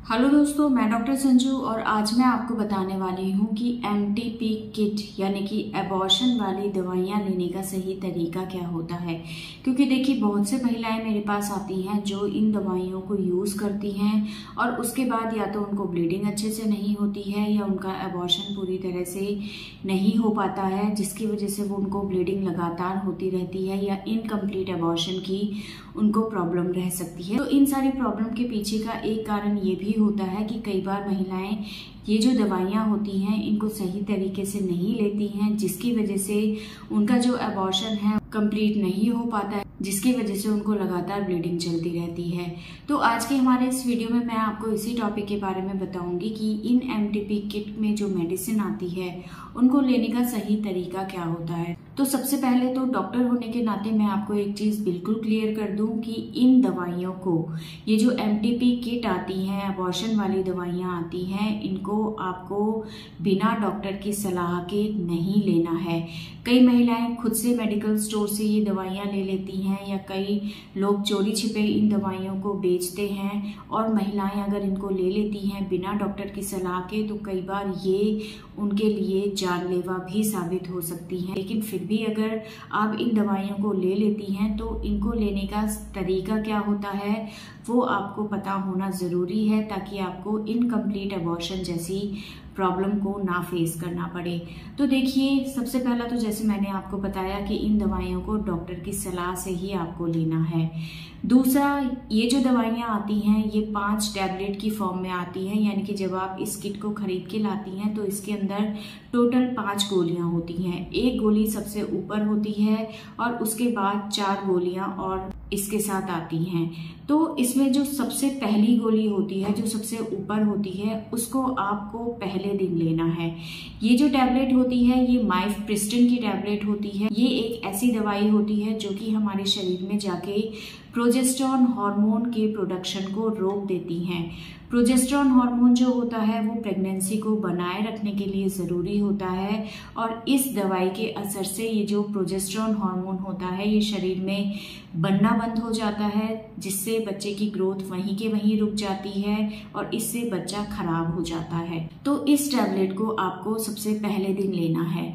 Hello दोस्तों, मैं doctor Sanju और आज मैं आपको बताने वाली हूँ कि एमटीपी किट यानी कि एबॉर्शन वाली दवाइयाँ लेने का सही तरीका क्या होता है। क्योंकि देखिए, बहुत से महिलाएं मेरे पास आती हैं जो इन दवाइयों को यूज़ करती हैं और उसके बाद या तो उनको ब्लीडिंग अच्छे से नहीं होती है या उनका एबॉर्शन पूरी तरह से नहीं हो पाता है, जिसकी वजह से वो उनको ब्लीडिंग लगातार होती रहती है या इनकम्प्लीट एबॉर्शन की उनको प्रॉब्लम रह सकती है। तो इन सारी प्रॉब्लम के पीछे का एक कारण ये भी होता है कि कई बार महिलाएं ये जो दवाइयाँ होती हैं इनको सही तरीके से नहीं लेती हैं, जिसकी वजह से उनका जो एबॉर्शन है कंप्लीट नहीं हो पाता है, जिसकी वजह से उनको लगातार ब्लीडिंग चलती रहती है। तो आज के हमारे इस वीडियो में मैं आपको इसी टॉपिक के बारे में बताऊंगी कि इन एमटीपी किट में जो मेडिसिन आती है उनको लेने का सही तरीका क्या होता है। तो सबसे पहले तो डॉक्टर होने के नाते मैं आपको एक चीज़ बिल्कुल क्लियर कर दूं कि इन दवाइयों को, ये जो एमटीपी किट आती हैं, एबॉर्शन वाली दवाइयाँ आती हैं, इनको आपको बिना डॉक्टर की सलाह के नहीं लेना है। कई महिलाएं खुद से मेडिकल स्टोर से ये दवाइयाँ ले लेती हैं या कई लोग चोरी छिपे इन दवाइयों को बेचते हैं, और महिलाएं अगर इनको ले लेती हैं बिना डॉक्टर की सलाह के तो कई बार ये उनके लिए जानलेवा भी साबित हो सकती हैं। लेकिन फिर भी अगर आप इन दवाइयों को ले लेती हैं तो इनको लेने का तरीका क्या होता है वो आपको पता होना ज़रूरी है, ताकि आपको इनकम्प्लीट एबॉर्शन जैसी प्रॉब्लम को ना फेस करना पड़े। तो देखिए, सबसे पहला तो जैसे मैंने आपको बताया कि इन दवाइयों को डॉक्टर की सलाह से ही आपको लेना है। दूसरा, ये जो दवाइयाँ आती हैं ये 5 टैबलेट की फॉर्म में आती हैं, यानी कि जब आप इस किट को खरीद के लाती हैं तो इसके अंदर टोटल 5 गोलियाँ होती हैं। एक गोली सबसे ऊपर होती है और उसके बाद 4 गोलियाँ और इसके साथ आती हैं। तो इसमें जो सबसे पहली गोली होती है, जो सबसे ऊपर होती है, उसको आपको पहले दिन लेना है। ये जो टैबलेट होती है ये माइफप्रिस्टिन की टैबलेट होती है। ये एक ऐसी दवाई होती है जो कि हमारे शरीर में जाके प्रोजेस्टेरॉन हार्मोन के प्रोडक्शन को रोक देती हैं। प्रोजेस्टेरॉन हार्मोन जो होता है वो प्रेगनेंसी को बनाए रखने के लिए ज़रूरी होता है, और इस दवाई के असर से ये जो प्रोजेस्टेरॉन हार्मोन होता है ये शरीर में बनना बंद हो जाता है, जिससे बच्चे की ग्रोथ वहीं के वहीं रुक जाती है और इससे बच्चा खराब हो जाता है। तो इस टैबलेट को आपको सबसे पहले दिन लेना है।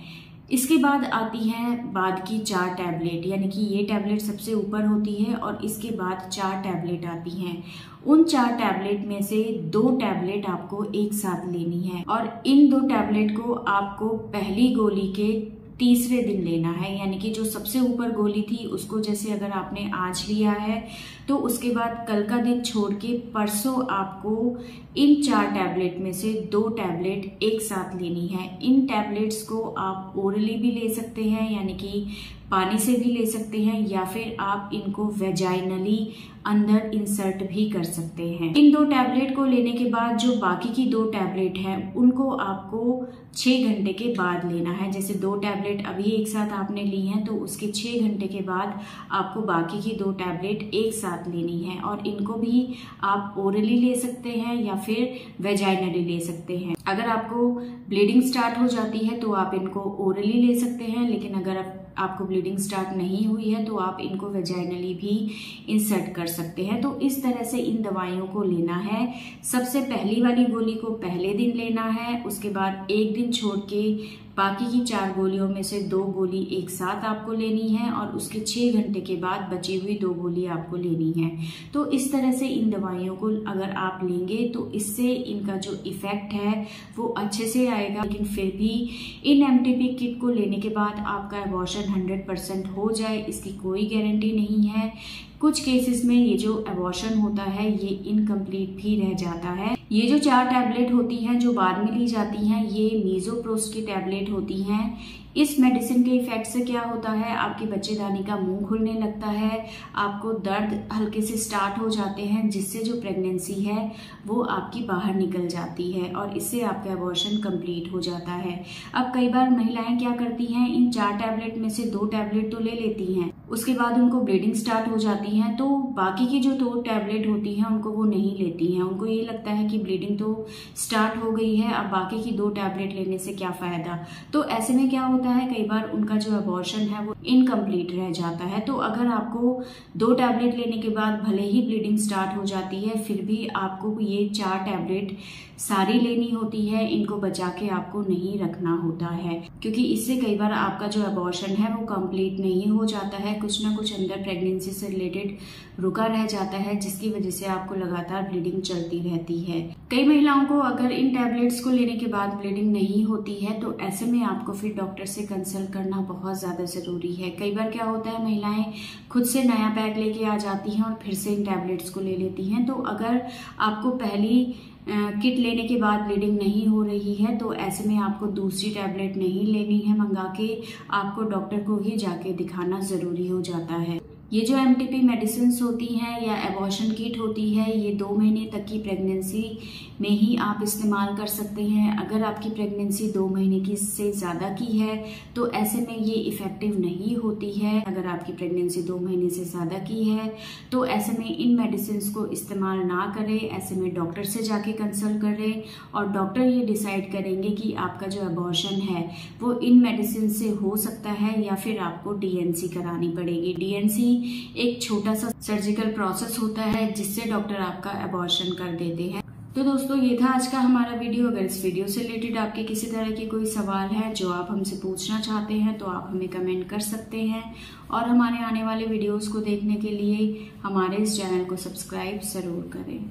इसके बाद आती हैं बाद की 4 टैबलेट, यानी कि ये टैबलेट सबसे ऊपर होती है और इसके बाद 4 टैबलेट आती हैं। उन 4 टैबलेट में से 2 टैबलेट आपको एक साथ लेनी है, और इन 2 टैबलेट को आपको पहली गोली के तीसरे दिन लेना है। यानी कि जो सबसे ऊपर गोली थी उसको जैसे अगर आपने आज लिया है तो उसके बाद कल का दिन छोड़ के परसों आपको इन 4 टैबलेट में से 2 टैबलेट एक साथ लेनी है। इन टैबलेट्स को आप ओरली भी ले सकते हैं, यानी कि पानी से भी ले सकते हैं, या फिर आप इनको वेजाइनली अंदर इंसर्ट भी कर सकते हैं। इन 2 टैबलेट को लेने के बाद जो बाकी की 2 टैबलेट हैं उनको आपको 6 घंटे के बाद लेना है। जैसे 2 टैबलेट अभी एक साथ आपने ली हैं तो उसके 6 घंटे के बाद आपको बाकी की 2 टैबलेट एक साथ लेनी है, और इनको भी आप ओरली ले सकते हैं या फिर वेजाइनली ले सकते हैं। अगर आपको ब्लीडिंग स्टार्ट हो जाती है तो आप इनको ओरली ले सकते हैं, लेकिन अगर आपको ब्लीडिंग स्टार्ट नहीं हुई है तो आप इनको वेजाइनली भी इंसर्ट कर सकते हैं। तो इस तरह से इन दवाइयों को लेना है। सबसे पहली वाली गोली को पहले दिन लेना है, उसके बाद एक दिन छोड़ के बाकी की 4 गोलियों में से 2 गोली एक साथ आपको लेनी है, और उसके 6 घंटे के बाद बची हुई 2 गोली आपको लेनी है। तो इस तरह से इन दवाइयों को अगर आप लेंगे तो इससे इनका जो इफेक्ट है वो अच्छे से आएगा। लेकिन फिर भी इन एमटीपी किट को लेने के बाद आपका एबॉर्शन 100% हो जाए इसकी कोई गारंटी नहीं है। कुछ केसेस में ये जो एबॉर्शन होता है ये इनकम्प्लीट भी रह जाता है। ये जो 4 टैबलेट होती हैं जो बाद में ली जाती हैं ये मीजोप्रोस्ट की टैबलेट होती हैं। इस मेडिसिन के इफेक्ट से क्या होता है, आपके बच्चेदानी का मुंह खुलने लगता है, आपको दर्द हल्के से स्टार्ट हो जाते हैं, जिससे जो प्रेगनेंसी है वो आपकी बाहर निकल जाती है और इससे आपका एबॉर्शन कंप्लीट हो जाता है। अब कई बार महिलाएं क्या करती हैं, इन 4 टैबलेट में से 2 टैबलेट तो ले लेती हैं, उसके बाद उनको ब्लीडिंग स्टार्ट हो जाती है तो बाकी की जो 2 टैबलेट होती हैं उनको वो नहीं लेती हैं। उनको ये लगता है कि ब्लीडिंग तो स्टार्ट हो गई है, अब बाकी की 2 टैबलेट लेने से क्या फायदा। तो ऐसे में क्या होता है, कई बार उनका जो अबॉर्शन है वो इनकम्प्लीट रह जाता है। तो अगर आपको 2 टैबलेट लेने के बाद भले ही ब्लीडिंग स्टार्ट हो जाती है, फिर भी आपको ये 4 टैबलेट सारी लेनी होती है, इनको बचा के आपको नहीं रखना होता है, क्योंकि इससे कई बार आपका जो अबॉर्शन है वो कंप्लीट नहीं हो जाता है, कुछ ना कुछ अंदर प्रेगनेंसी से रिलेटेड रुका रह जाता है, जिसकी वजह से आपको लगातार ब्लीडिंग चलती रहती है। कई महिलाओं को अगर इन टैबलेट्स को लेने के बाद ब्लीडिंग नहीं होती है, तो ऐसे में आपको फिर डॉक्टर से कंसल्ट करना बहुत ज्यादा जरूरी है। कई बार क्या होता है, महिलाएं खुद से नया पैक लेके आ जाती हैं और फिर से इन टैबलेट्स को ले लेती हैं। तो अगर आपको पहली किट लेने के बाद ब्लीडिंग नहीं हो रही है, तो ऐसे में आपको दूसरी टैबलेट नहीं लेनी है मंगा के, आपको डॉक्टर को ही जाके दिखाना जरूरी हो जाता है। ये जो एमटीपी मेडिसिन होती हैं या एबॉर्शन किट होती है, ये 2 महीने तक की प्रेगनेंसी में ही आप इस्तेमाल कर सकते हैं। अगर आपकी प्रेगनेंसी 2 महीने की से ज़्यादा की है तो ऐसे में ये इफ़ेक्टिव नहीं होती है। अगर आपकी प्रेगनेंसी 2 महीने से ज़्यादा की है तो ऐसे में इन मेडिसिन को इस्तेमाल ना करें, ऐसे में डॉक्टर से जाके कंसल्ट करें और डॉक्टर ये डिसाइड करेंगे कि आपका जो एबॉर्शन है वो इन मेडिसिन से हो सकता है या फिर आपको डीएनसी करानी पड़ेगी। डीएनसी एक छोटा सा सर्जिकल प्रोसेस होता है जिससे डॉक्टर आपका एबॉर्शन कर देते हैं। तो दोस्तों, ये था आज का हमारा वीडियो। अगर इस वीडियो से रिलेटेड आपके किसी तरह की कोई सवाल है जो आप हमसे पूछना चाहते हैं तो आप हमें कमेंट कर सकते हैं, और हमारे आने वाले वीडियोस को देखने के लिए हमारे इस चैनल को सब्सक्राइब जरूर करें।